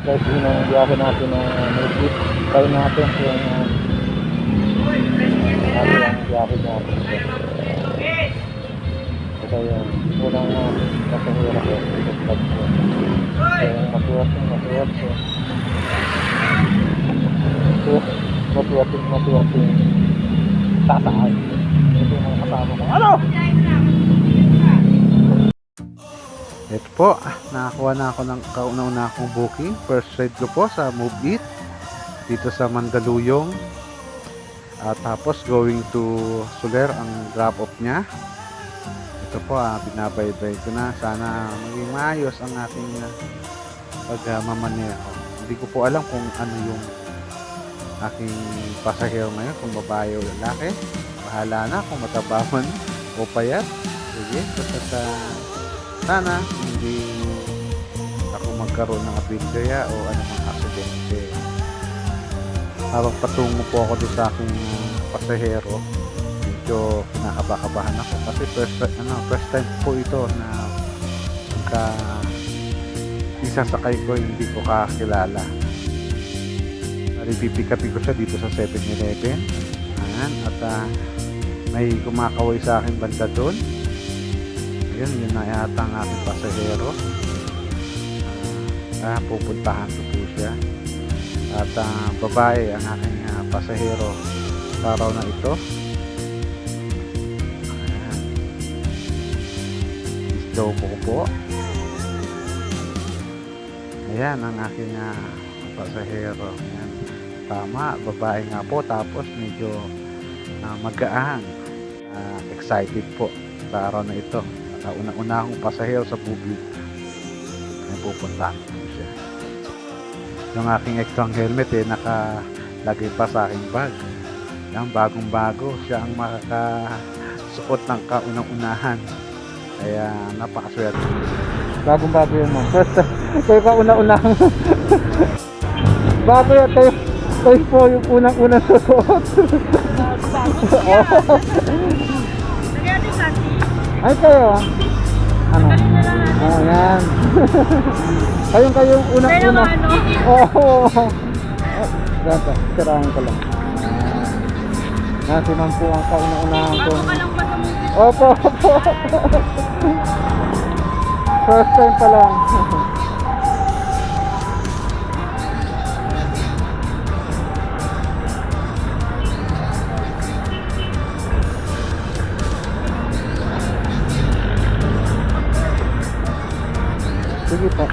Guys, yun ang biyahe natin na nag-jeep. Try natin kung ano yung biyahe natin. Ito yung unang pasahera ko. So, masuwerte. Masuwerte. Sasaan. Ito yung mga kasama ko. Ano? Ito po, nakakuha na ako ng kauna-una akong booking. First ride ko po sa Move It dito sa Mandaluyong. At tapos going to Soler ang drop off niya. Ito po, binabaybay ko na. Sana maging maayos ang aking pagmamaneho. Hindi ko po alam kung ano yung aking pasahero ngayon, kung babae o lalaki. Bahala na kung mataba man o payat. Sige, basta sana hindi ako magkaroon ng aberya o anumang aksidente. Habang patungo po ako doon sa aking pasahero, medyo kinakabahan ako kasi first time po ito na isasakay ko, hindi ko kakilala. Pipick-upin ko siya dito sa 7-Eleven. Ayan, at may kumakaway sa akin banda doon. Yun na yata ang aking pasahero. Pupuntahan ko po siya. At babae ang aking pasahero sa araw na ito. Ayan. Slow mo ko po. Ayan ang aking pasahero. Ayan. Tama, babae nga po. Tapos medyo magaan. Excited po sa araw na ito. Una akong pasahero sa bubig. May pupuntahan ko siya. Yung aking extra helmet nakalagay pa sa aking bag. Yan, bagong bago. Siya ang makakasuot ng kaunang-unahan. Kaya napakaswerte. Bagong bago yun, ma'am. First, kayo pa una-unahan. Bago yan, kayo po yung unang-unang susuot. Ay kayo ano? Oh, yan. Kayong unang-una. Oo. Ganito, sirahan ko lang. Nasi man po ang kauna-unahan ko. Opo. First time pa lang. Sige po.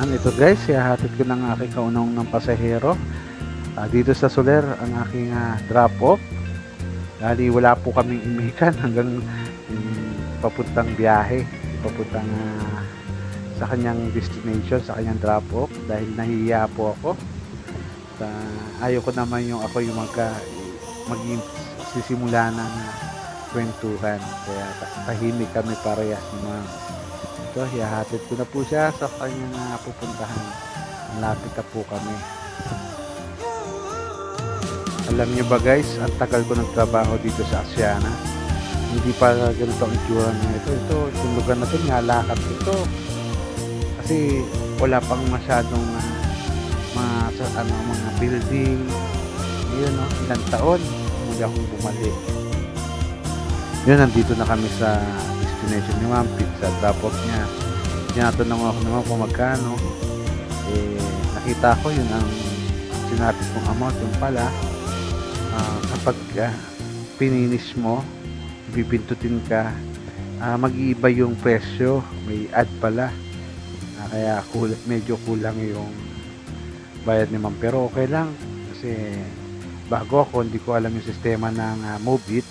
Ito guys, ihahatid ko ng aking kaunang ng pasahero dito sa Soler ang aking drop off. Dahil wala po kaming imikan hanggang papuntang biyahe, papuntang sa kanyang destination, sa kanyang drop off, dahil nahihiya po ako. Ayaw ko naman yung ako yung maging sisimula ng kwentuhan, kaya tahimik kami parehas naman. Ito, hihahatid ko na po siya sa kanyang pupuntahan. Malapit na po kami. Alam niyo ba guys, ang tagal ko nagtrabaho dito sa Asiana. Hindi pa ganito ang itsura niya. Ito, yung lugar na ito, nalakad ito. Kasi wala pang masyadong mga building. Yun, no? Ilang taon, muli akong bumalik. Yun, nandito na kami sa destination ni Ma'am Pizza. Drop-off niya. Tinatanong ako naman kung magkano. Nakita ko yun ang sinabi kong amount. Yung pala, kapag pininis mo, pipindutin ka, mag-iiba yung presyo. May add pala. Kaya medyo kulang yung bayad ni Ma'am. Pero okay lang. Kasi bago ako, hindi ko alam yung sistema ng Move It.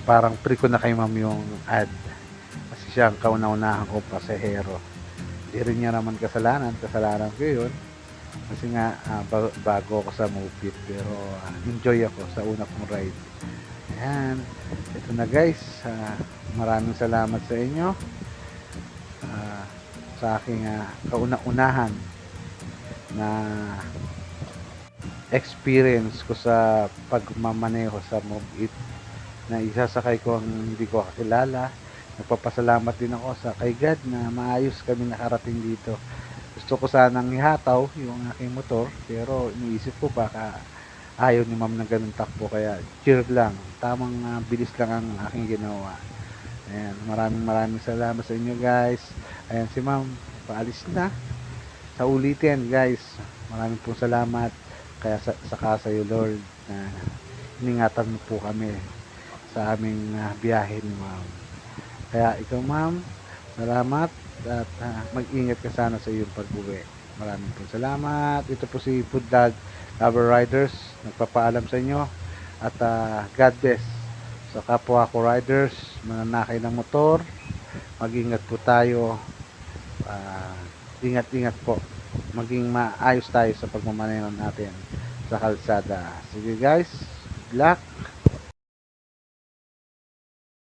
Parang free ko na kay Ma'am yung ad. Kasi siya ang kauna-unahan ko pasahero. Hindi rin niya naman kasalanan ko yun. Kasi nga bago ako sa Move It. Pero enjoy ako sa una kong ride. Ayan. Ito na guys. Maraming salamat sa inyo. Sa aking kauna-unahan na experience ko sa pagmamaneho sa Move It, na isasakay ko ang hindi ko kakilala, Nagpapasalamat din ako sa kay God na maayos kami nakarating dito. Gusto ko sanang ihataw yung aking motor, pero iniisip ko baka ayaw ni ma'am ng ganun takbo, kaya cheer lang, tamang bilis lang ang aking ginawa. Ayan, maraming maraming salamat sa inyo guys. Ayan si ma'am, paalis na. Sa ulitin guys, maraming pong salamat. Kaya saka sa iyo Lord na iningatan mo po kami sa aming biyahe ni ma'am. Kaya ikaw ma'am, salamat at mag-ingat ka sana sa iyong pag-uwi. Maraming pong salamat. Ito po si Food Dog Lover Riders. Nagpapaalam sa inyo at God bless sa kapwa ko riders, mananakay ng motor. Mag-ingat po tayo. ah, Ingat-ingat po. Maging maayos tayo sa pagmamaneho natin sa kalsada. Sige guys, good luck.